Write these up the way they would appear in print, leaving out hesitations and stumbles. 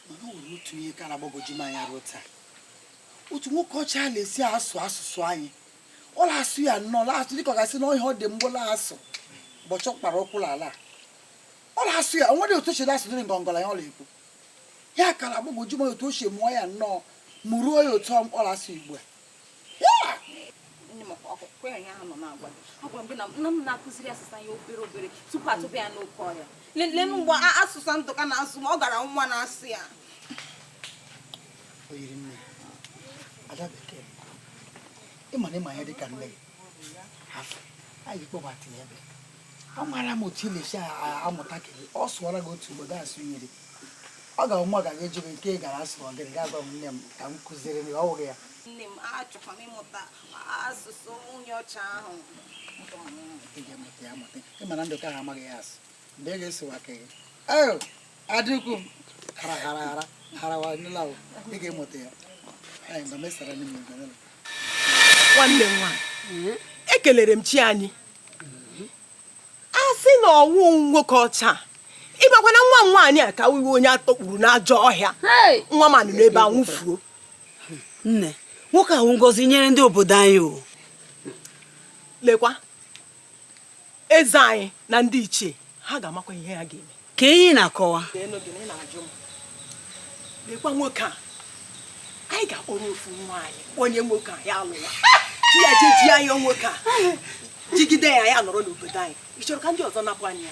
no to ye Carabogojimaya Rota. Utu kocha lesi asu swine. All asu ya no last week I see no hold them aso. But chok parokulala. All asu ya what do you touch last during Gongola only? Ya Carabogojimo to she moya no Muroyo Tom all asu. Yeah. Oh, Aduku. Harawa, Big Motea. I am the master of one day one. Ekelem Chiani. I see no wound culture. Even when I'm one year, we will not joy here. Hey, woman, neighbor, woofu. Ne, what can one goes in here and do Bodayo? Lequa Ezai, Nandichi, Hagamako here again. Kena Koa. Lequa Woka. I got all from wine. One young worker, Yalo. Tia, young worker. Jiggy day, I am not going to die. You should come to us on up 1 year.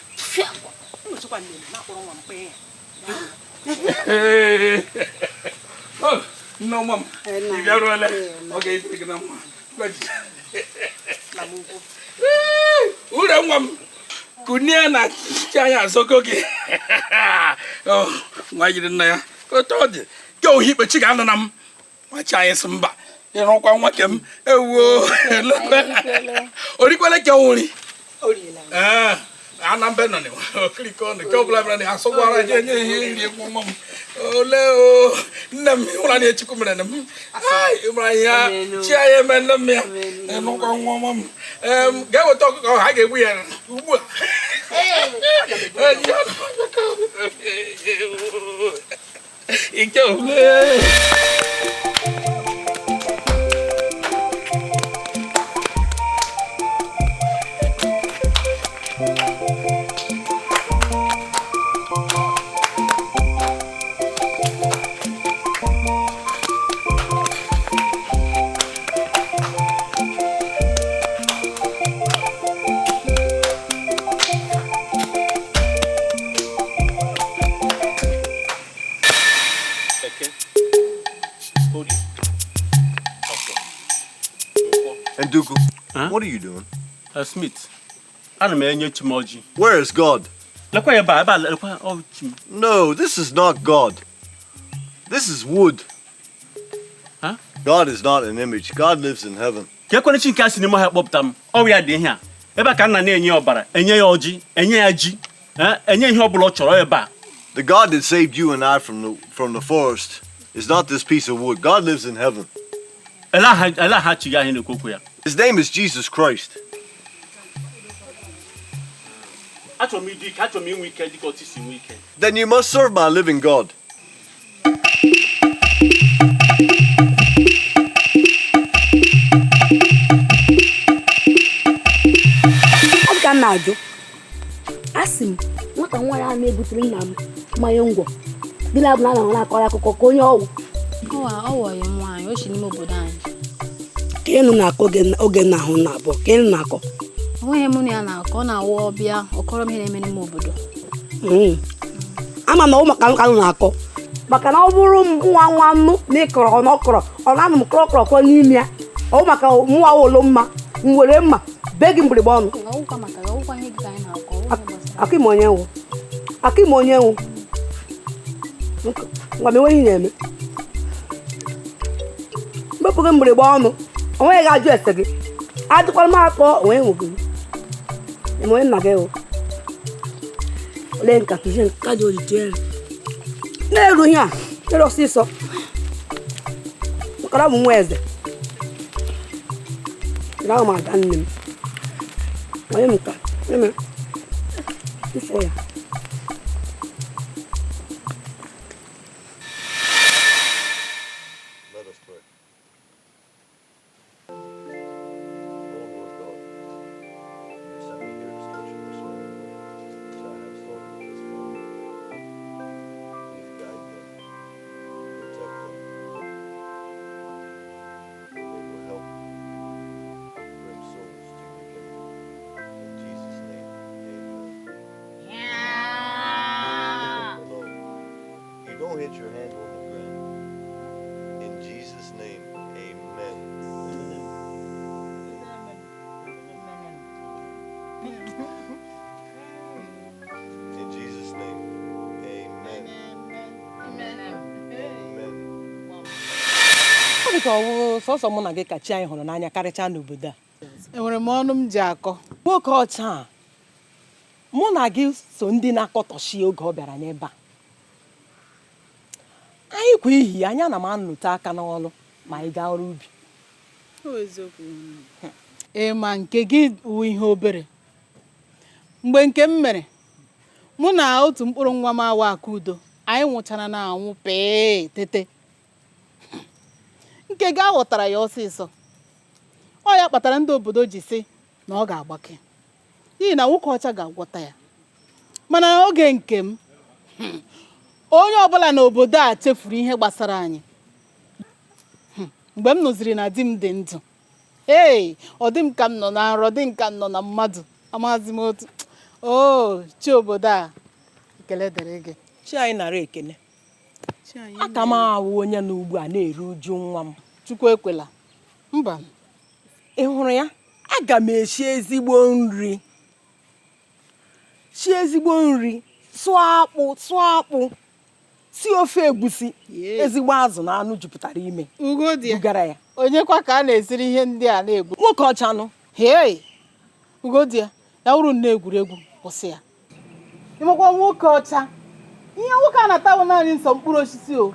What's 1 year, not one pay. Oh, no, Mom. You got one. Okay, pick them. Ura Mom. Kunia, Chaya, so cookie. Oh, why you didn't know? Go told you. Go heap a chicken on them. My Chaya some bat. You don't want them. Oh, or you like your only. I'm Benoni. Click on the couple of running. I saw what I did. Oh, Leo. Nammy, to come in. Hi, my Chaya man, and no woman. Go talk. I get weird. Duku, huh? What are you doing? Smith. I'm a Chimoji. Where is God? No, this is not God. This is wood. Huh? God is not an image. God lives in heaven. Oh, we are here. The God that saved you and I from the forest is not this piece of wood. God lives in heaven. His name is Jesus Christ. Then you must serve my living God. Asim, what I want to make between them, my young one. Bill have not on a cocoa. Oh, I wish you knew Bodan. Kenako Ogena Honabo, Kenako. When Muniana, Kona, Warbia, or Corum him any mobudo. I'm an old Macanako. But an overroom one maker or okra, or animal clock or Colimia. Oh, Maca, Muaoloma, Murema, begging Bribon. Akimonyo. What do you name it? But for them, Bribon. Only I just again. I took my for when we go. And when I go, then Captain Cado the jail. Never here. Let us see so. Look at them, where's it? Now, my darling. I am cut. Before Don't hit your hand on the ground. In Jesus' name, amen. In Jesus' name, amen. Amen. Ọ dị ka ọ wụ sọsọ mụ na gị ka chi anyị hụrụ n'anya karịchaa n'obodo a. Enwere m ọnụ m ji akọ. Nwoke ọcha a, mụ na gị so ndị na-akọtọchi oge ọ bịara n'ebe a. Anyị kwa ihi anya na m anụte aka n'ọrụ ma anyị gaa ọrụ ubi. Ma nke gị wụ ihe obere. Mgbe nke m mere, mụ na otu mkpụrụ nwa m awa aka udo, anyị nwụchara na anwụ pee tete. Nke gị aghọtara ya ọsịsọ. Ọ ya kpatara ndị obodo ji sị na ọ ga-agbake. N'ihi na nwoke ọcha ga-agwọta ya. Mana n'oge nke m, onye ọbụla n'obodo a chefuru ihe gbasara anyị. Mgbe m nụziri na di m dị ndụ, ọ dị m ka m nọ na nrọ, dị m ka m nọ na mmadụ, amaghịzi m otu. Chi obodo a, ekele dịrị gị. Chi anyị nara ekele. Aka m awụ onye na ugbu a na-eru uju nwa m. Chukwu ekwela. Mba. Ị hụrụ ya? Aga m esi ezigbo nri. Si ezigbo nri, sụọ akpụ, si ofe egusi, ezigbo azụ na anụ jupụtara ime. Ugodi bugara ya. Onyekwa ka a na-esiri ihe ndị a na-egbu. Nwoke ọcha nụ. Ugodi ya wuru nne egwuregwu kwụsị ya. Ịmakwa nwoke ọcha, ihe nwoke a na-ata naanị nsọ mkpụrụ osisi o.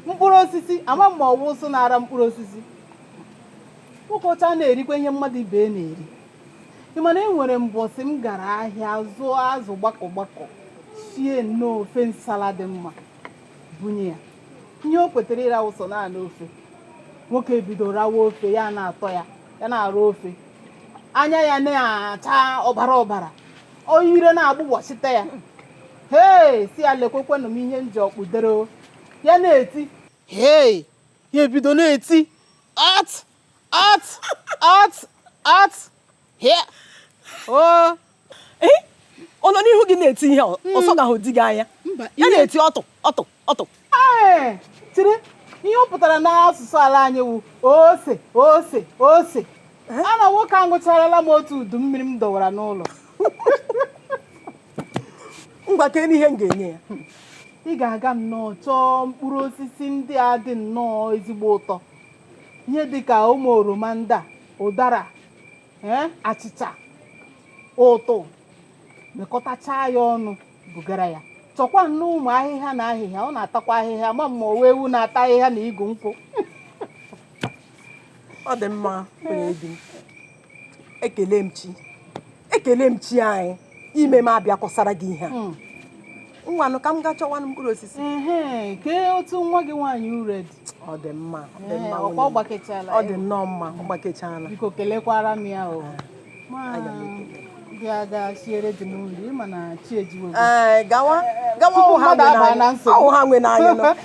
Mkpụrụ osisi, ama ma ọwụ ụsụ na-ara mkpụrụ osisi. Nwoke ọcha na-erikwa ihe mmadụ ibe na-eri. Ị mana enwere mbọsị m gara ahịa zụọ azụ gbakọ sie nnọọ ofe nsala dị mma bunye ya. Ihe o kwetere ịra ụsọ naanị ofe. Nwoke bidoro rawa ofe ya na-atọ ya na-arụ ofe. Anya ya na-acha ọbara. Oyire na-agbụgbọchite ya. Si ya lekwekwenụ m ihe nji ọkpụdere ya na-eti. Ya ebido na-eti at ọ nọ n'ihu gị na-eti ihe ọsọ gahụ di gị anya. Ya na-eti ọtụ. Chiri ihe ọ pụtara n'asụsụ ala anyị wụ ose. A na nwoke a ṅụcharala m otu udu mmiri m dọwara n'ụlọ. Ngwa ka ihe m ga-enye ya. Ị ga-aga nnọọ chọọ mkpụrụ osisi ndị a dị nnọọ ezigbo ụtọ. Ihe dịka ụmụ oroma ndị a, ụdara, achịcha, ụtụ, mekọtachaa ya ọnụ bugara ya. Chọkwa nnọọ ụmụ ahịhịa na ahịhịa, ọ na-atakwa ahịhịa ma ọwa ewu na-ata ahịhịa na igu nkwụ. Ọ dị mma onye di m. Ekele m chi anyị ime m abịa kọsara gị ihe a. Ngwanụ ka m gaa chọwanụ mkpụrụ osisi. Kee otu nwa gị nwaanyị ure dị. Ọ dị mma. Ọ gbakechala. Ọ dị nnọọ mma, ọ gbakechala. Biko kelekwara m ya o. Gị aga siere dị m nri mana chi ejiwo. Gawa ọwụ ha nwe n'anya nọ.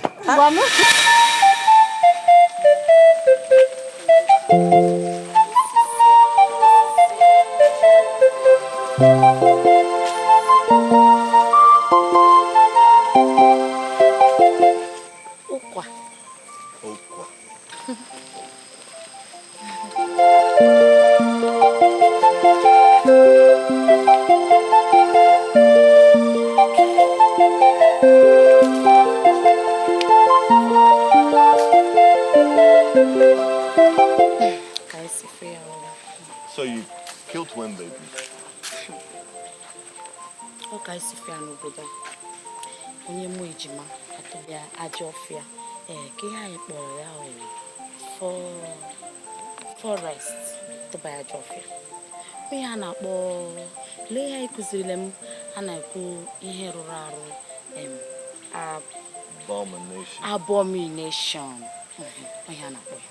Ụkwa. So you killed twin babies? Ka isi fia n'obodo onye mụ ejima atụbịa ajọ ọfịa ka ihe anyị kpọrọ ya forest tụba ya ajọ ọfịa. Onye a na-akpọ lee ihe anyị kụzirila m a na-ekwu ihe rụrụ arụ abomination. Onye a na-akpọ ya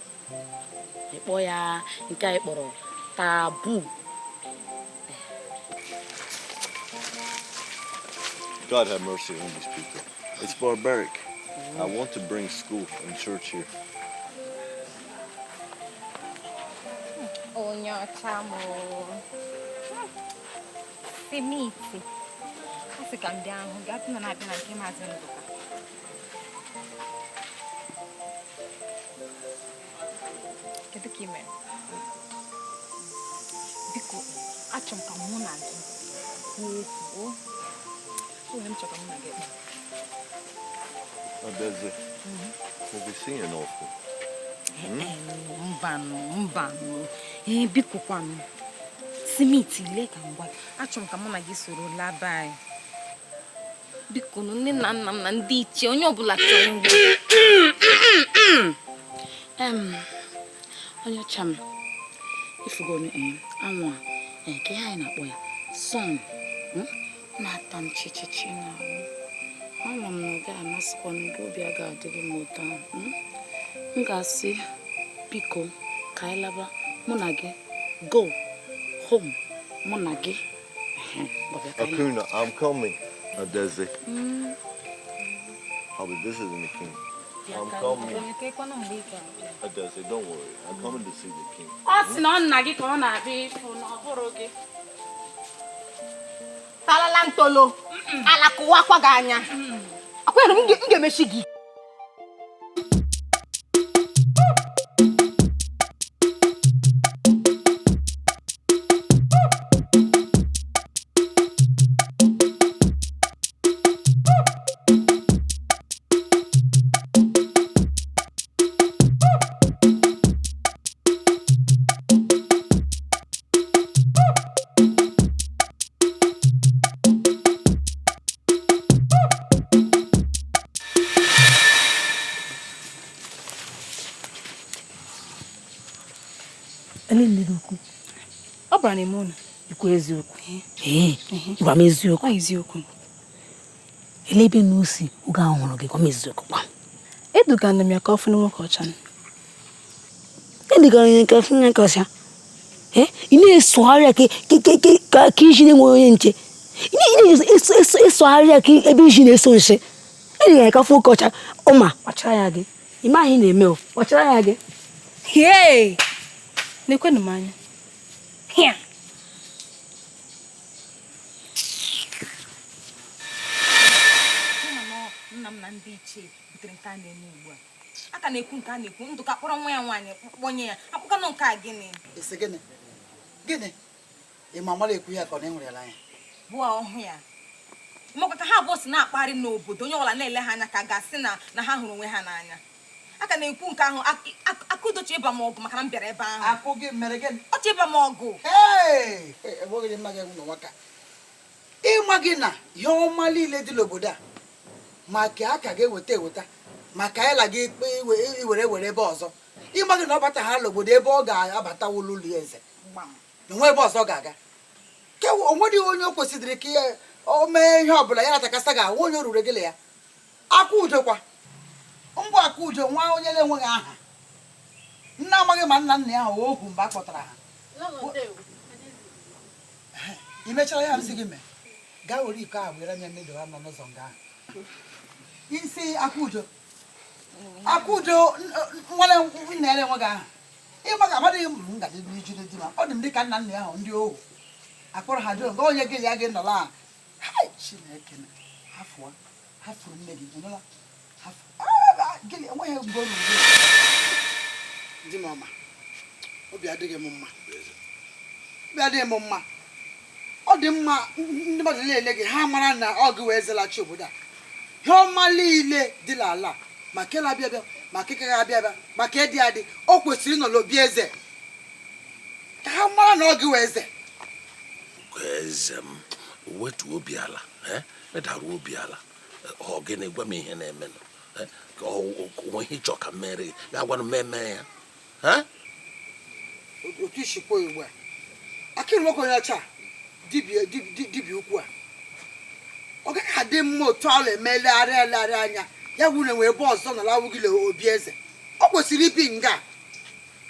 ịkpọ ya nke anyị kpọrọ taboo. God have mercy on these people. It's barbaric. I want to bring school and church here. Onyeocha mo. Simiti. Kasi kam dia hu gatu na na nke mazi nduka. kedu ka ime? Biko, achọrọ m ka mụ na gị kwuo. Onye m chọrọ ka mụ na gị kpaa. Adaeze, we'll be seeing often. Mbano. Biko kwanu. Simiti le ka ngwa. Achọrọ m ka mụ na gị soro laba anyị. Biko nne na nna m na ndị ichie onye ọbụla chọrọ ngwa. Onyeocha m ifugo anwa ka ihe anyị na-akpọ ya sọn na-ata m chichichi na ama m na ọ ga-amasịkwa gị obi a ga-adịghị m ụtọ m ga-asị biko ka anyị laba mụ na gị go home mụ na gị Akuna, I'm coming, Adaeze. I'll be visiting the king. I'm coming. Adaeze, don't worry. I'm coming to see the king. Ọ sị na ọ nna gị ka ọ na-abịa ịfụ na ọ bụrụ gị. Talala ntolo. Ala kụwakwa gị anya. Akwere m ga-emechi gị. Ọ bara n'ime ụlọ. Ikwu eziokwu. Ịgwa m eziokwu. Ọ eziokwu. Ele ebe n'osi oge ahụ hụrụ gị gwa m eziokwu kwa. Edugana m ya ka ọ fụrụ nwoke ọcha. Edugara ya ka fụrụ nwoke ọcha. Ị na-esogharị ka iji na-enwe onye nche. Ị na-esogharị ka ebe iji na-eso nche. Edugara ka fụrụ nwoke ọcha ọma kpachara ya gị. Ị maghị na-eme o kpachara ya gị. Hey! Nekwenụ m anya. Here. Nna m na ndị ichie butere nke a na-eme ugbu a. Aka na-ekwu nke a na-ekwu ndụ ka kpọrọ nwa ya nwaanyị kpọnye ya. Akpụkọnụ nke a gịnị? Isi gịnị? Gịnị? Ị ma mara ekwu ya ka ọ na-enwere ya anya. Bụọ ọhụ ya. Maka ka ha abụọ si na-akparị n'obodo onye ọbụla na-ele ha anya ka ga-asị na ha hụrụ onwe ha n'anya. Aka na-ekwu nke ahụ akụdochi ịba m ọgụ maka na m bịara ebe ahụ. Akụ gị mere gịnị? Ọ chọ ịba m ọgụ. Enweghị mma gị ụlọ nwaka. Ịma gị na ihe ọma niile dị n'obodo a maka aka ga-eweta maka ịla gị iwere ebe ọzọ. Ịma gị na ọ bata ha n'obodo ebe ọ ga-abata ụlọ ụlọ eze. Na nwe ebe ọzọ ga-aga. Onwedị onye o kwesịrị ka o mee ihe ọbụla ya natakasa ga onye o ruru gịle ya. Aka udokwa. Ngwa aka udo nwa onye na-enweghị aha. Nna amaghị ma nna ya ahụ okwu mgbe a kpọtara ha. I mechara ya nsị gị mee. Gaa were iko ahụ were anya mmedo ha nọ n'ụzọ nga ahụ. Isi aka udo. Aka udo nwere nna ya enweghị aha. Ịgba ga amadịghị m ngadị n'ijide di ma. Ọ dị m dị ka nna ya ahụ ndị ohu. Akpọrọ ha dum nga onye gị ya gị nọla a. Chineke na hafụ nne gị nọla. Gịnị enweghị mgbe olu ndị mama obi adịghị m mma ọ dị mma ndị mmadụ na-ele gị ha mara na ọ gị wee zelachi obodo a ihe ọma niile dị n'ala ma ke na-abịa abịa ma ke gaghị abịa abịa ma ka ịdị adị o kwesịrị ịnọ n'obi eze ka ha mara na ọ gị wee eze eze m wetu obi ala medara obi ala ọ gịnị gwa m ihe na-eme onwe ihe ịchọ ka mere ga-agwanụ mmemme ya otu ishikwa ugbu a akịrị nwoke Onyeocha dibia ukwu a ọ gaghị adị mma otu ọla emelegharị anya ya wụrụ enwe ebe ọzọ nọ lawụgịle obi eze ọ kwesịrị ibi nga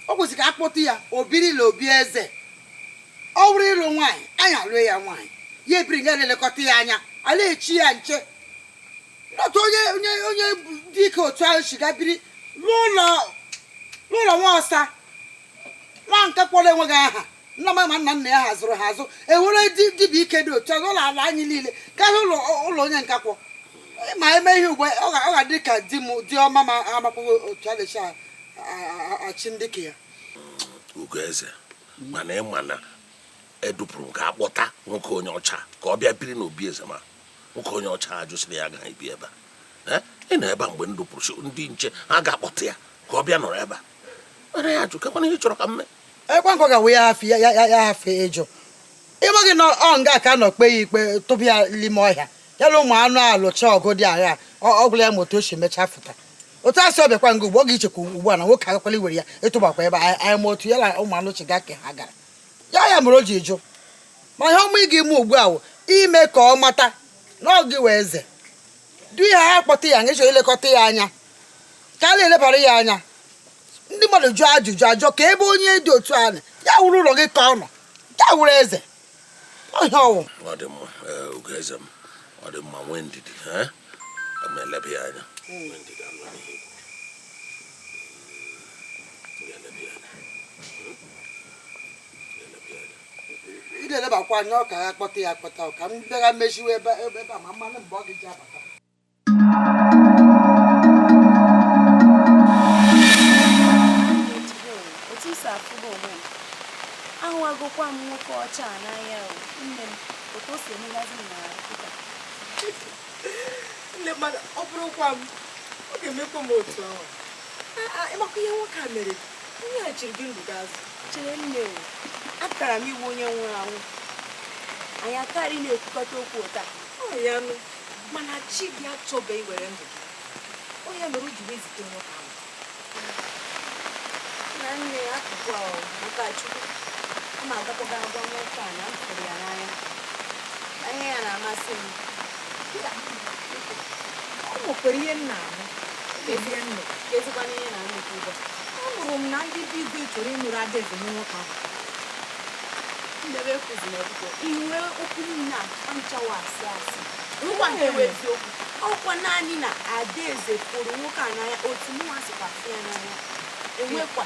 ọ kwesịrị ka akpọtụ ya obirila obi eze ọ bụrụ ịlụ nwaanyị anyị alụ ya nwaanyị ya ebiri nga na-elekọta ya anya ala echi ya nche n'otu onye dike otu ahụ shiga biri n'ụlọ nwa ọsa nwa nke kpọrọ enweghị aha nna ma nna ya hazụrụ ha azụ ewere dibịa ike dị otu ụlọ ala anyị niile karịa ụlọ onye nkakpọ ma eme ihe ugbo ọ ga-adị ka di ọma ma amakwaghị otu a na-echi achị ndị ke ya Ugoeze mana ịma na edupụrụ ka akpọta nwoke onye ọcha ka ọ bịa biri n'obi eze ma nwoke onye ọcha ajụsịrị ya agaghị ebi ebe a ị nọ ebe a mgbe ndupụrụ ndị nche ha ga-akpọta ya ka ọ bịa nọrọ ebe a mana ya ajụ kekwana ihe chọrọ ka mme ekwa nkọ ga-wee ya hafe ịjụ ịmaghị na ọ nga ka nọ kpe ya ikpe tụpụ ya n'ime ọhịa ya na ụmụ anụ alụcha ọgụ dị agha ọgwụla ya ma otu o si emecha fụta otu asị ọbịakwa nga ugbu ọ ga-ichekwa ugbu a na nwoke agakwala iwere ya ịtụbakwa ebe anyị ma otu ya na ụmụ anụ chiga ka ha gara ya mere o ji jụ ma ihe ọma ị ga-ime ugbu a wụ ime ka ọ mata na ọ gị wee eze du ya ha kpọta ya nga ịchọ ilekọta ya anya ka a na-elebara ya anya ndị mmadụ jụọ ajụjụ ajọ ka ebe onye dị otu a ya wuru ụlọ gị ka ọ nọ ya wuru eze ọhịa ọwụ ọ dị mma Ugoeze m ọ dị mma nwee ndidi ma elebe ya anya ị na-elebakwa anya ọ ka ya kpọta ya akpọta ka m bịara mechiwe ebe a ma mmanụ mgbe ọ ga-eji abata ahụagokwa m nwoke ọcha n'anya nne m otu o si emegazi m na nkịta nne mmadụ ọ bụrụkwa m ọ ga-emekwa m otu ahụ ịmakwa ihe nwoke a mere onye a chiri gị ndụ gazụ chere nne o akara m iwu onye nwụrụ anwụ anyị akarị na-ekwukọta okwu ụta ọ ya nụ mana chi gị achọbeghị were ndụ gị onye mere o ji wee zite nwoke ahụ na nne akụkụ ahụ maka Chukwu a ma agakwaga agwa nwoke a na m fụrụ ya n'anya anya ya na-amasị m ọ nwekwara ihe nna ahụ ezie nne ezigwana ihe na nnukwu ụgwọ anụrụ m na ndị bụ igwe chọrọ ịnụrụ adaeze nye nwoke ahụ ndebe ekuzina ọbụkọ iwe okwu niile a nchawa asị asị nkwa nke bụ eziokwu ọkwa naanị na adaeze fụrụ nwoke a n'anya otu mụnwa sịkwa asị ya n'anya enwekwa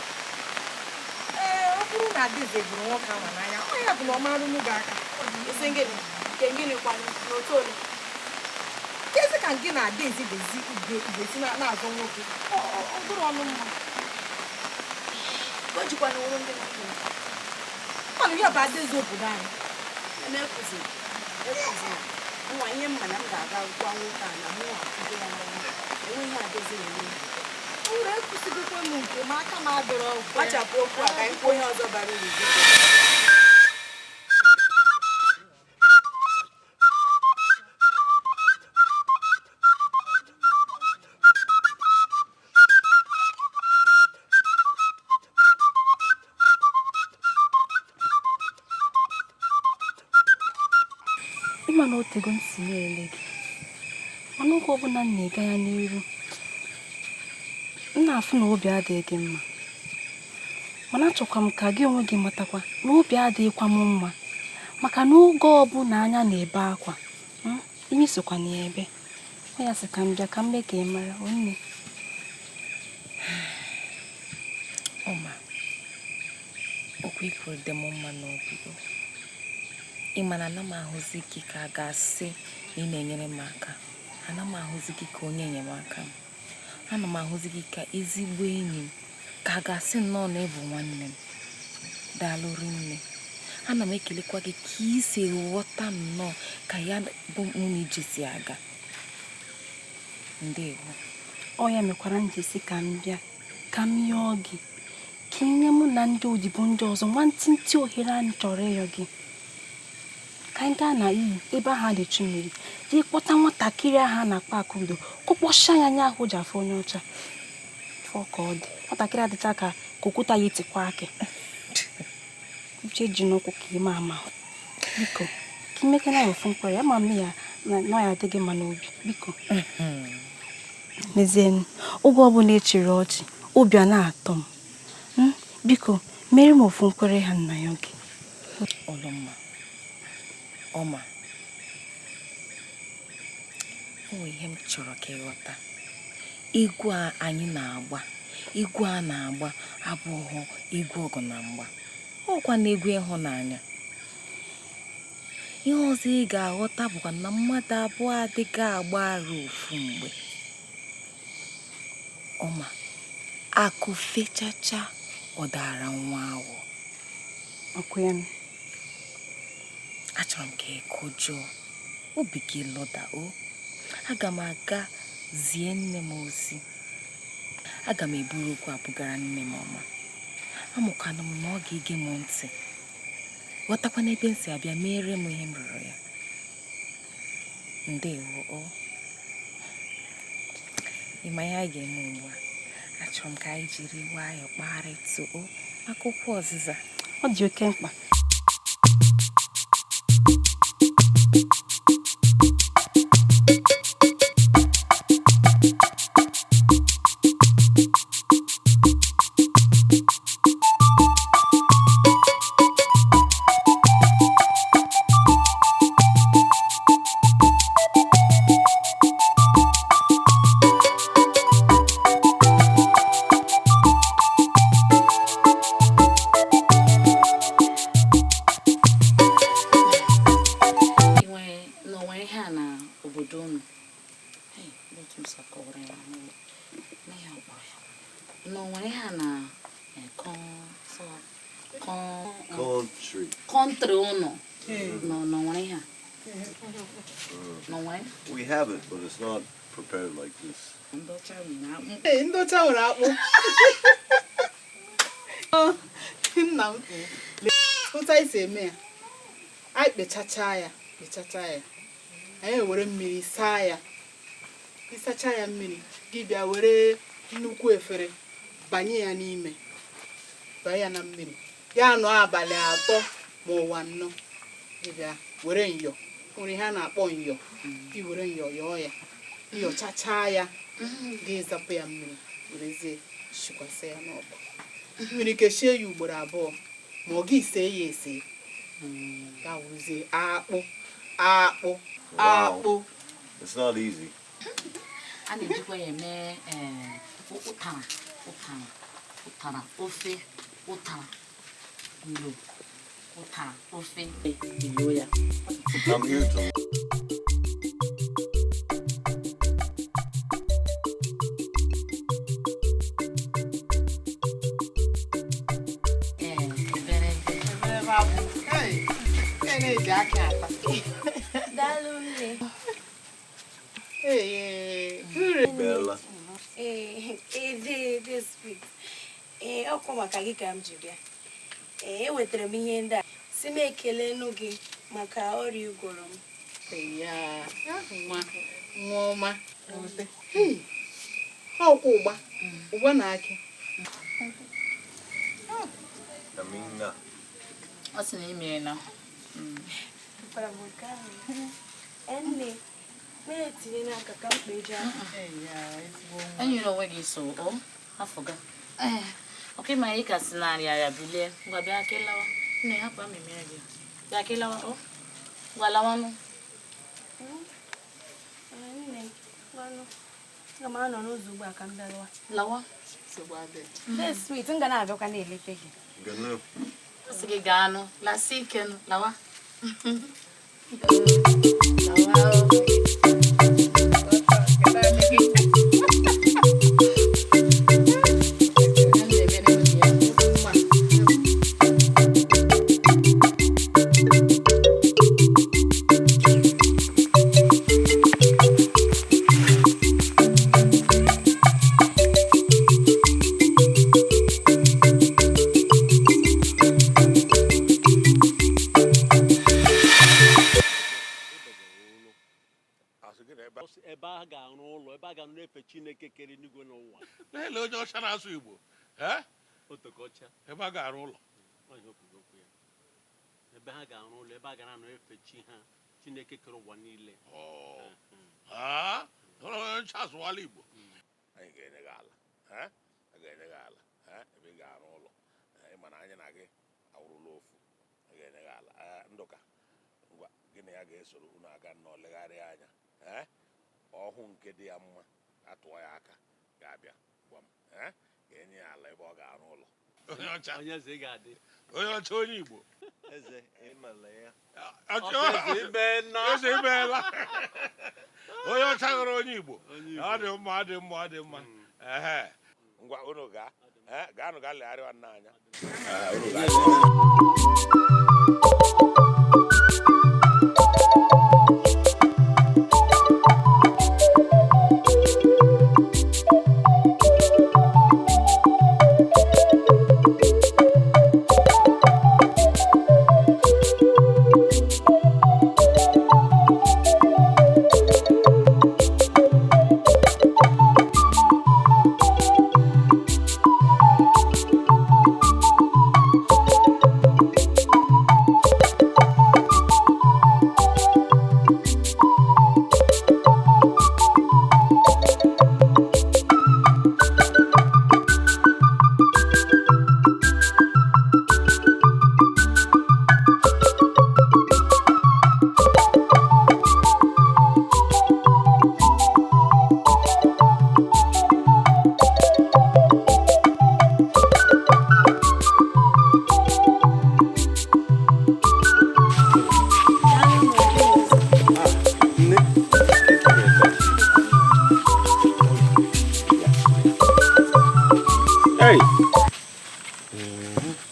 ọ bụrụ na adaeze bụrụ nwoke ahụ n'anya ọ ya bụ na ọ marụ m gị aka isi gịnị nke gịnị kwanụ n'otu ole kezi ka gị na adaeze ga-esi na-azọ nwoke ọ bụrụ ọnụ mma o jikwana wụrụ ndị na ọnụ ya bụ adaeze obodo anyị na-ekuzina nwa ihe mma na m ga-aga gwa nwoke a na mụ atụgo ya n'anya enweghị adaeze na-eme ụlọ ekwusigokwa m nke ma aka m adịrọ ọgwụ gbachapụ okwu a ka anyị kwuo ihe ọzọ bara uru ịma na otego m si na-ele gị mana oge ọbụla m na-ega ya n'iru m na-afụ na obi adịghị gị mma mana achọkwa m ka gị onwe gị matakwa na obi adịghịkwa m mma maka na oge ọbụla anya na-ebe akwa imi sokwa na ya ebe ọ ya sị ka m bịa ka m mee ka ị mara onne ọma okwu ikwuru dị m mma n'obido ịma na ana m ahụzi gị ka a ga-asị na ị na-enyere m aka ana m ahụzi gị ka onye enyemaka m ana m ahụzi gị ka ezigbo enyi m ka a ga-asị nnọọ na ịbụ nwanne m daalụ rinne ana m ekelekwa gị ka ị si ghọta nnọọ ka ya bụ nwunye ije si aga ndewo ọ ya mekwara m ji si ka m bịa ka m yọọ gị ka inye mụ na ndị odibo ndị ọzọ nwantịntị ohere anyị chọrọ ịyọ gị ka anyị gaa na iyi ebe ahụ dị mmiri jee kpọta nwatakịrị ahụ a na-akpa akudo kụkpọcha ya anya ahụ ji afọ onye ọcha fọ ka ọ dị nwatakịrị adịcha ka okwuta ya etikwa akị uche ji n'ụkwụ ka ime ama biko ka imeke na ofu mkpere ama m ya na ya adịghị mma n'obi biko mezie oge ọbụla echiri ọchị obi a na-atọ m biko mere m ofu mkpere ha nna ya gị ọlụmma ọma o nwere ihe m chọrọ ka ịghọta egwu a anyị na-agba egwu a na-agba abụghị egwu ọgụ na mgba ọkwa na egwu ịhụnanya ihe ọzọ ị ga-aghọta bụkwa na mmadụ abụọ adịghị agba ara ofu mgbe ọma akụ fechacha ọ dara nwa awọ Okwen. Achọrọ m ka ị kụjọọ obi gị lọda o. Aga m aga zie nne m ozi. Aga m eburu okwu abụgara nne m ọma. Amụkwanụ m na ọ ga-ege m ntị. Ghọtakwa n'ebe m si abịa mere m ihe m rụrụ ya. Ndewo o. Ịma ihe anyị ga-eme ugbu a. Achọrọ m ka anyị jiri nwayọọ kparịta o maka okwu ọzịza. Ọ dị oke mkpa. We have it, but it's not prepared like this. Hey, ndocha nwere akpụ. Nna m otu anyị si eme ya. Anyị kpechacha ya. Anyị were mmiri saa ya. Ịsacha ya mmiri, gị bịa were nnukwu efere banye ya n'ime. Banye ya na mmiri. Ya nọ abalị 3 ma ọ 4. Gị bịa were nyọ. Nwere ha na-akpọ nyọ. Gị were nyọ yọọ ya. Nyọchacha ya. Gị zapụ ya mmiri. Werezie shikwasị ya n'ọkụ. Nwere ike shie ya ugboro 2 ma ọ gị see ya ese. Ya wuzie akpụ. It's not easy. A na-ejikwa ya eme ụtara ofe ụtara ilo ụtara ofe ilo ya. I'm here to Bella. This sweet. Ọ kwa maka gị ka m ji bịa. Ewetara m ihe ndị a si m ekele nụ gị maka ọrịa ugoro m. Ya, nwa ọma. Ọkwa ụgba na akị. Amina. Ọ sị na ime na. Nne, mee tinye n'aka ka m kpeja. Enyere onwe gị so o afọga. Okay, ma ị ka si narị ya bilie. Ngwa bịa kelawa. Nne hapụ amemere gị. Bịa kelawa o. Ngwa lawanụ. Nne, gwanụ. Nga m anọ n'ụzọ ugbu a ka m bịa lawa. Lawa. This sweet, m ga na-abịakwa na-elete gị. Ganu. Asị gị gaa nụ. Lasi ike nụ. Lawa. Chineke kere n'igwe n'ụwa. N'ele onye ọcha na-asụ Igbo. Otokocha. Ebe a ga-arụ ụlọ. Ebe ha ga-arụ ụlọ, ebe a ga na-anọ efe chi ha. Chineke kere ụwa niile. Onye ọcha asụwala Igbo. Anyị ga-enye gị ala. A ga-enye gị ala. Ebe ị ga-arụ ụlọ. Ị ma na anyị na gị awụrụla ofu. A ga-enye gị ala. Ndụka, ngwa gịnị ya ga-esoro unu aga nnọọ legharịa anya. Ọhụ nke dị ya mma. Atụọ ya aka ga-abịa gwa m ga-enye ya ala ebe ọ ga-arụ ụlọ. Onye ọcha onye eze ga-adị. Onye ọcha onye Igbo. Eze ịmala ya. Eze imeela. Onye ọcha ghọrọ onye Igbo. Ọ dị mma. ngwa unu gaanụ ga legharịwa nna anya.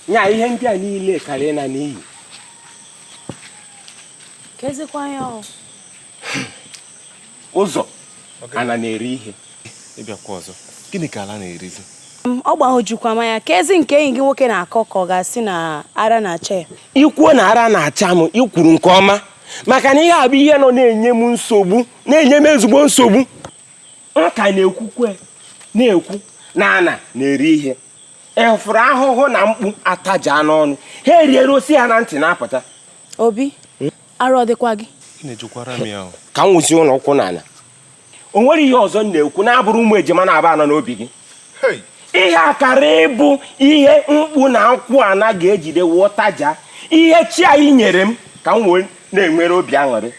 nya ihe ndị a niile karịa na n'iyi kezikwa ya ụzọ ana na-eri ihe ịbịakwa ọzọ gịnị ka ala na-erizi ọ gbahojukwa m ya kezi nke enyi gị nwoke na-akọ ka ọ ga-asị na ara na-acha ya ikwuo na ara na-acha m ikwuru nke ọma maka na ihe a bụ ihe nọ na-enye m nsogbu na-enye m ezigbo nsogbu nka na-ekwukwe na-ekwu na ana na-eri ihe efuru ahụhụ na mkpu ataja n'ọnụ ha eriere osi ha na ntị na-apụta Obi arụ ọ dịkwa gị na-ejukwara m ya ka m nwụzi ụlọ ụkwụ n'ala o nwere ihe ọzọ na-ekwu na-abụrụ ụmụ ejima na-aba anọ n'obi gị ihe akara ịbụ ihe mkpu na nkwụ ana ga-ejide wụtaja ihe chi anyị nyere m ka m wee na-enwere obi aṅụrị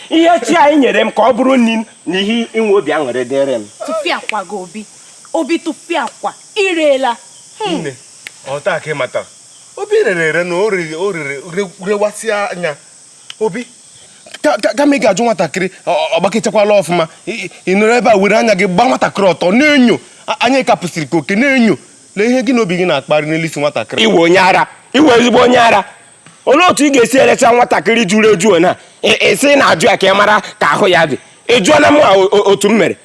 ihe chi anyị nyere m ka ọ bụrụ nri na ihe inwe obi aṅụrị dịrị m tụfịa akwa gị Obi tụfịa akwa ireela nne ọta ka ị matara Obi rere ere na o rere rewasịa anya Obi kama ị ga-ajụ nwatakịrị ọgbakechakwala ọfụma ị nọrọ ebe a were anya gị gbaa nwatakịrị ọtọ na-enyo anya kapụsịrị ka oke na-enyo lee ihe gị na obi gị na-akparị n'elu isi nwatakịrị iwe onye ara iwe ezigbo onye ara olee otu ị ga-esi erecha nwatakịrị juru eju na esi na-ajụ ya ka ị mara ka ahụ ya dị ejuona m otu m mere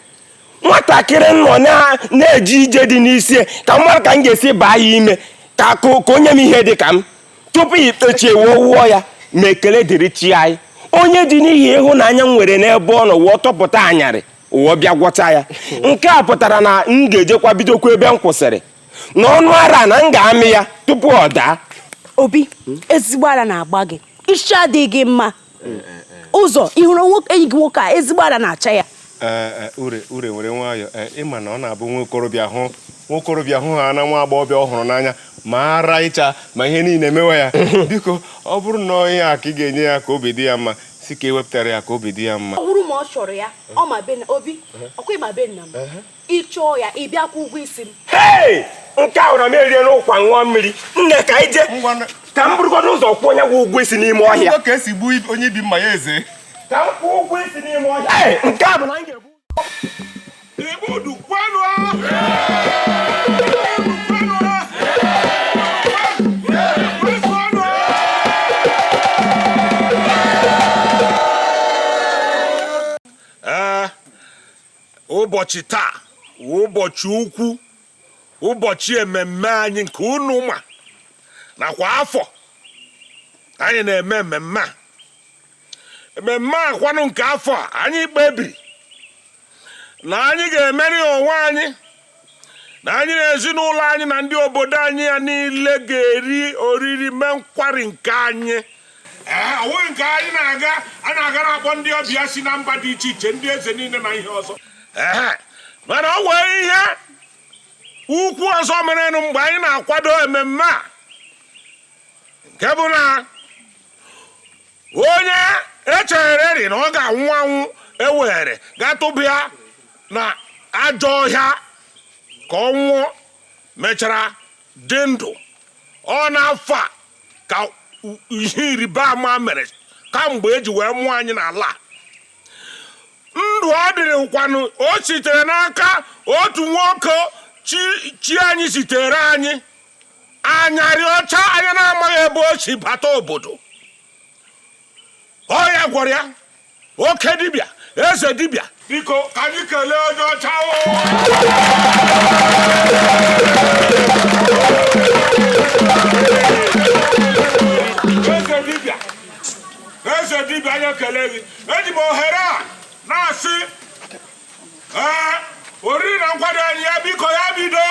nwatakịrị nọ na-eji ije dị n'isi ka m mara ka m ga-esi baa ya ime ka onye m ihe dị ka m tupu ya ikpechie wụọ ya ma ekele dịrị chi anyị onye dị n'ihi ịhụnanya m nwere n'ebe ọ nọ wụọ tọpụta anyarị ụwọ bịa gwọta ya nke a pụtara na m ga-ejekwa bidokwa ebe m kwụsịrị n'ọnụ ara na m ga-amị ya tupu ọ daa Obi ezigbo ara na-agba gị isi adịghị mma ụzọ ịhụrụ enyi gị nwoke a ezigbo ara na-acha ya ure nwere nwayọ ịma na ọ na-abụ nwokorobịa hụ ha na nwa agbọghọbịa ọ hụrụ n'anya ma ara ịcha ma ihe niile mewe ya biko ọ bụrụ na ihe a ka ị ga-enye ya ka obi dị ya mma si ka ewepụtara ya ka obi dị ya mma ọ bụrụ ma ọ chọrọ ya ọ ma be Obi ọkwa ịma be nna m ịchọọ ya ịbịakwa ụgwọ isi m nke ahụ na m erie n'ụkwa ṅụọ mmiri nne ka ije ka m bụrụgodo ụzọ kwụọ onye gwa ụgwọ isi n'ime ọhịa ka esi gbuo onye bi mma ya eze ka m kwụọ ụgwọ isi n'ime ọhịa nke a bụ na m ga-ebu Igbudu kwanu ụbọchị taa ụbọchị ukwu ụbọchị ememme anyị nke unu ma nakwa afọ anyị na-eme mmemme a kwanụ nke afọ anyị kpebiri na anyị ga-emeri onwe anyị na anyị na ezinụlọ anyị na ndị obodo anyị ya niile ga-eri oriri mee nkwari nke anyị onwe nke anyị na-aga na-akpọ ndị ọbịa si na mba dị iche iche ndị eze niile na ihe ọzọ mana ọ nwere ihe ukwu ọzọ merenụ mgbe anyị na-akwado ememme a nke bụ na onye echere na ọ ga-anwụ anwụ ewere gatụbịa na ajọ ọhịa ka ọ nwụọ mechara dị ndụ ọ n'afọ a ka ihe ịrịba ama mere kamgbe eji wee mụọ anyị n'ala ndụ ọ dịrị nkwanụ o sitere n'aka otu nwoke chi anyị zitere anyị anyarị ọcha anya na-amaghị ebe o si bata obodo. Ọ ya gwara ya oke dibịa eze dibịa biko ka anyị kelee onye ọcha eze dibịa anyị ekele gị. Eji m ohere a na-asị oriri na nkwado anyị ya biko ya bido.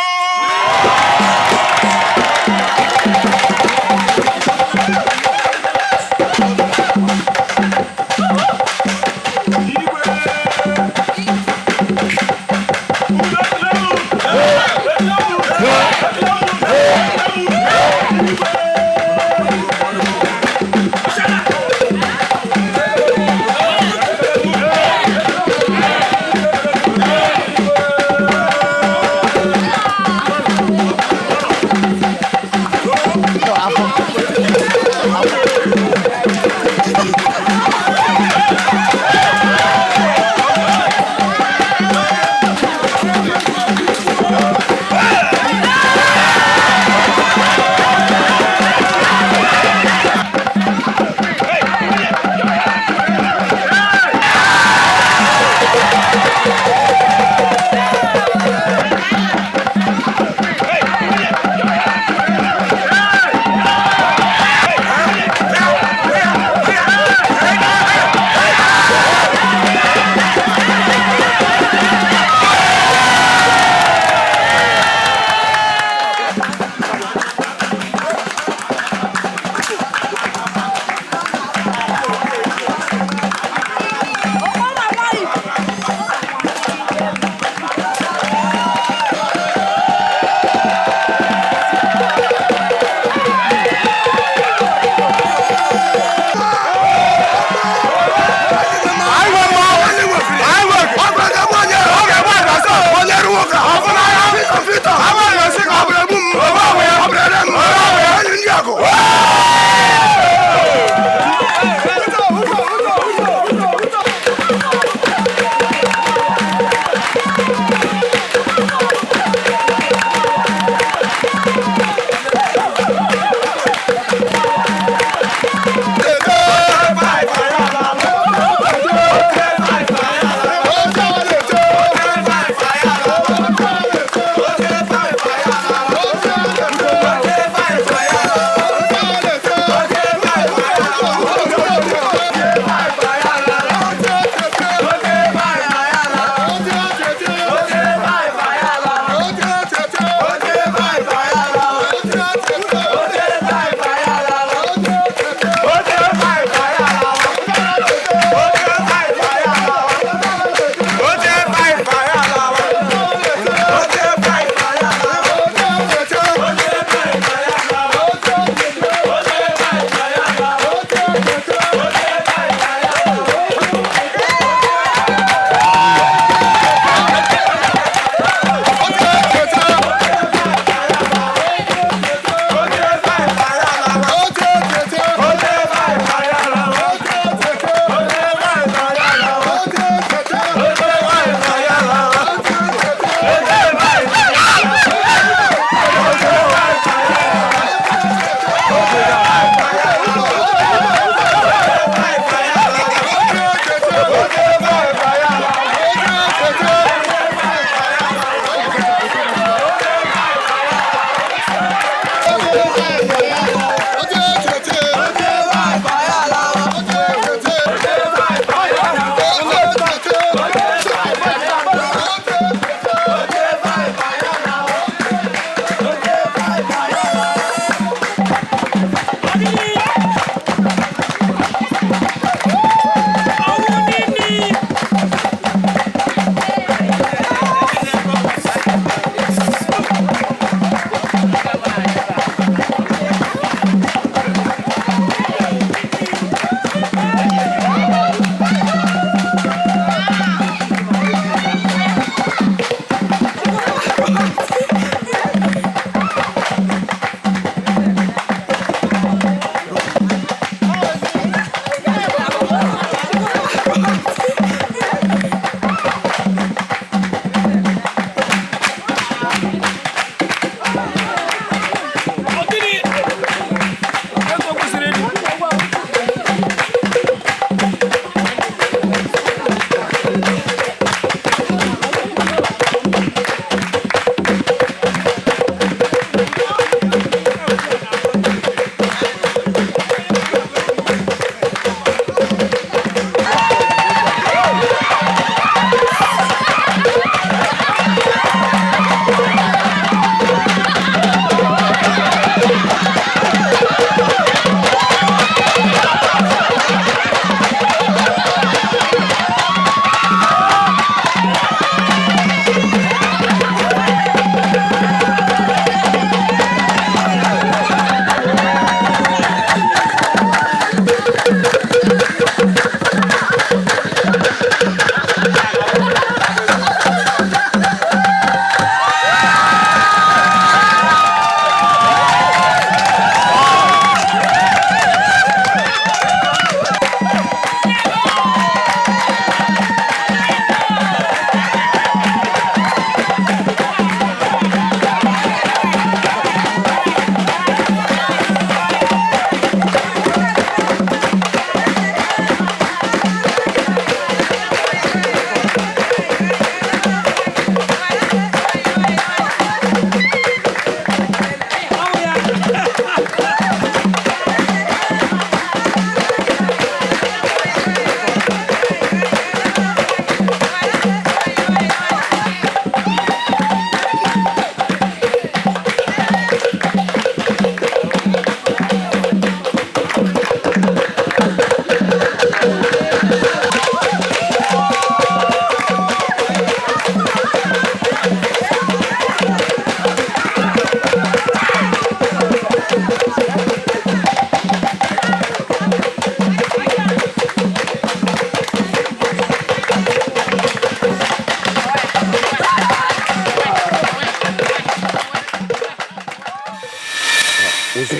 ụzọ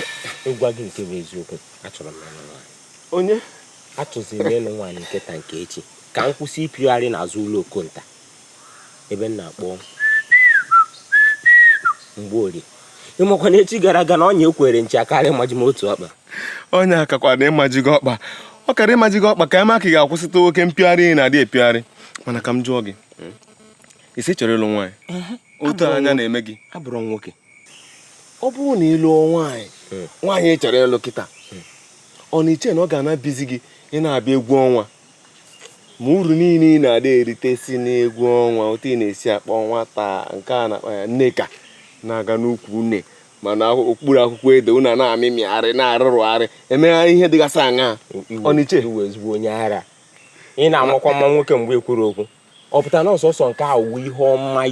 ịgwa gị nke bụ eziokwu achọrọ m ịlụ nwaanyị. Onye? Achọziri m ịlụ nwaanyị nkịta nke echi ka m kwụsị ịpịgharị n'azụ ụlọ okonta ebe m na-akpọ Mgborie. Ịmakwa na echi gara aga na onye ekwere nchi akarị maji m otu ọkpa. Onye akakwa na ịmaji gị ọkpa. Ọ kara ịmaji gị ọkpa ka ema ka ị ga-akwụsịta oke mpịgharị na-adị epịgharị. Mana ka m jụọ gị, isi chọrọ ịlụ nwaanyị? Otu anya na-eme gị. Abụrụ nwoke. Ọ bụrụ na ịlụ nwaanyị ị chọrọ ịlụ kịta, ọ na-eche na ọ ga-anabizi gị ị na-abịa egwu ọnwa, ma uru niile ị na-adị erite si n'egwu ọnwa, otu ị na-esi akpọ nwata nke a na-akpa ya nneka na-aga n'ukwu nne mana okpuru akwụkwọ ede unu na-amịmịgharị na-arụrụgharị emegharị ihe dịgasị aṅa. Ọ na-eche iwe ezigbo onye ara ị na-amakwa mma nwoke mgbe ekwuru okwu. Ọ pụtara na ọsọsọ nke a uwe ihe ọma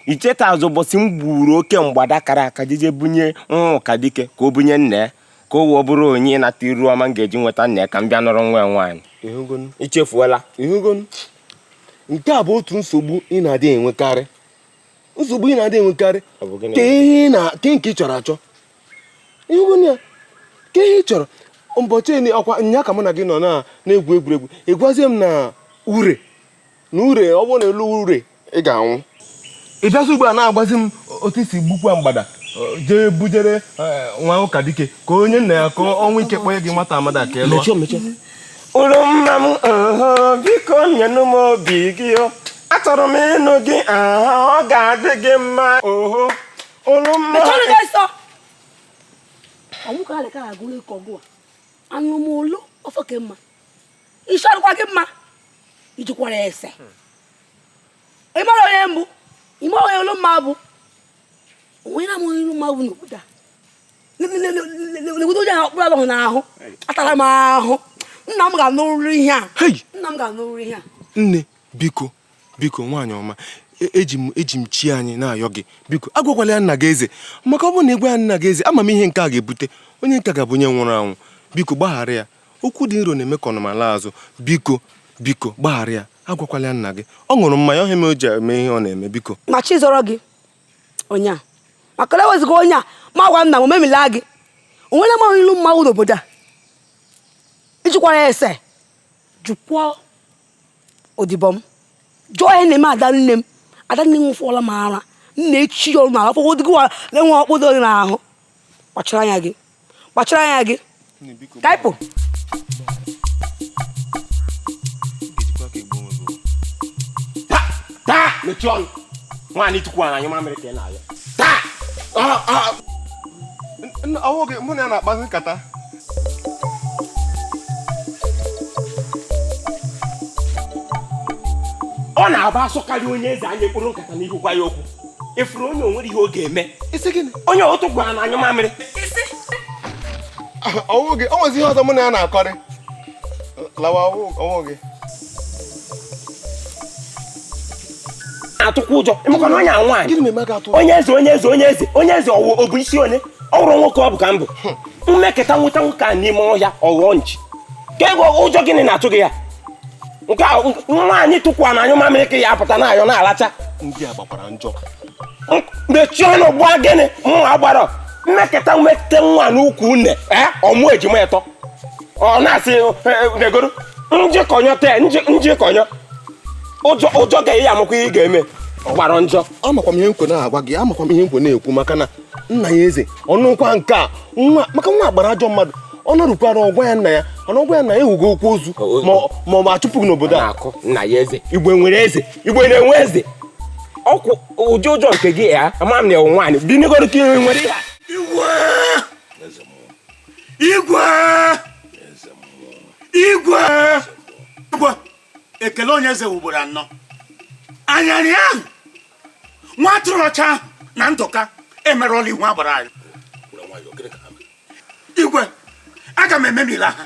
icheta azụ ụbọchị m gburu oke mgbada kara aka jeje bunye nwa Dikeh ka o bunye nna ya ka o wee bụrụ onye ịnata iru ọma m ga-eji nweta nna ya ka m bịa nọrọ nwa nwaanyị. Ichefuola. Nke a bụ otu nsogbu ị na-adị enwekarị. Nsogbu ị na-adị enwekarị ke nke ị chọrọ achọ. Ịhụgonu ya ke ihe ị chọrọ ụbọchị ọkwa nya ka mụ na gị nọ na-egwu egwuregwu ịgwazie m na ure ọ bụrụ na elu ure ị ga-anwụ. Ị bịazi ugbu a na-agbazi m otu isi gbukwa mgbada jee bujere nwa ụka Dikeh ka onye nna ya ka ọnwa ike kpọnye gị nwata amada ka elu. Ụlọ mma m biko nyenụ m obi gị achọrọ m ịnụ gị ọ ga-adị gị mma ụlọ mma anụmụlụ ofe ke mma ịchọrọkwa gị mma ijikwara ese ịmara onye mbụ ime onye olu mma bụ onwe na amụghị ilu mma bụ n'obodo a n'obodo onye ahụ ọkpụrụ alụghị n'ahụ atara m ahụ. Nna m ga-anụrịrị ihe a. Nne biko nwaanyị ọma eji m chi anyị na-ayọ gị biko agwakwala ya nna gị eze maka ọ bụrụ na ịgwa ya nna gị eze ama m ihe nke a ga-ebute onye nke ga-abụ onye nwụrụ anwụ. Biko gbaghara ya, okwu dị nro na-eme ka ọnụmala azụ. Biko gbaghara ya, agwakwala ya nna gị. Ọ ṅụrụ mmanya ọhịa o ji eme ihe ọ na-eme. Biko ma chi zọrọ gị onye a maka na eweziga onye a ma gwa nna m memila gị onwere amaghị ilu mmanwụ n'obodo a ijikwara ese jụkwuo odibo m jụọ ihe na-eme ada nne m nwụfọla m ara nna echi ọrụ na afọ odigwa na-enwe ọkpụdo gị n'ahụ. Kpachara anya gị kaịpụ taa mechie ọnụ nwaanyị tukwu na anyị mamịrị ka ị na-ayọ taa mụ na ya na-akpazi nkata. Ọ na-aba asọkarị onye eze anya ekporo nkata n'ihu gwa ya okwu efuru onye onwere ihe ọ ga-eme onye otu gwara na anyị mamịrị ọwụ gị. O nwezi ihe ọzọ mụ na ya na-akọrị lawa ọwụ gị atụkwa ụjọ ịmakwa na onye nwaanyị onye eze ọwụ bụ isi onye ọ wụrụ nwoke ọ bụ ka m bụ mmekọta nweta nwoke a n'ime ọhịa ọghọọ nchi ka ego ụjọ gịnị na-atụ gị ya nke nwaanyị tụkwa na anyị mamịrị ka ya apụta na-ayọ na-alacha. Ndị a gbakwara njọ. Mechie ọnụ gba gịnị mụ agbara mmekọta nweta nwa n'ukwu nne ọmụ ejima ịtọ ọ na-asị negoro njikọnyọ ụjọ ga-eyi ya amakwa ihe ị ga-eme gbara njọ. Amakwa m ihe nkwe na-agwa gị, amakwa m ihe nkwe na-ekwu maka na nna ya eze ọnụkwa nke a maka nwa agbara ajọ mmadụ ọ nọrụkwara ọgwa ya nna ya ọnọgwa ya nna ya ewugo okwu ozu ma ọ ma achụpụ gị n'obodo a. Nna ya eze Igbo nwere eze Igbo na-enwe eze ọkwụ ụjọ nke gị ya ama m na ewu nwaanyị bi n'igoro ka ihe nwere ya Igwe ekele onye eze ugboro anọ anyarị ahụ nwa atụrụ ọcha na ndụka emerụọla ihu agbara anyị. Igwe aga m ememila ha.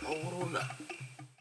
Ọ bụrụ na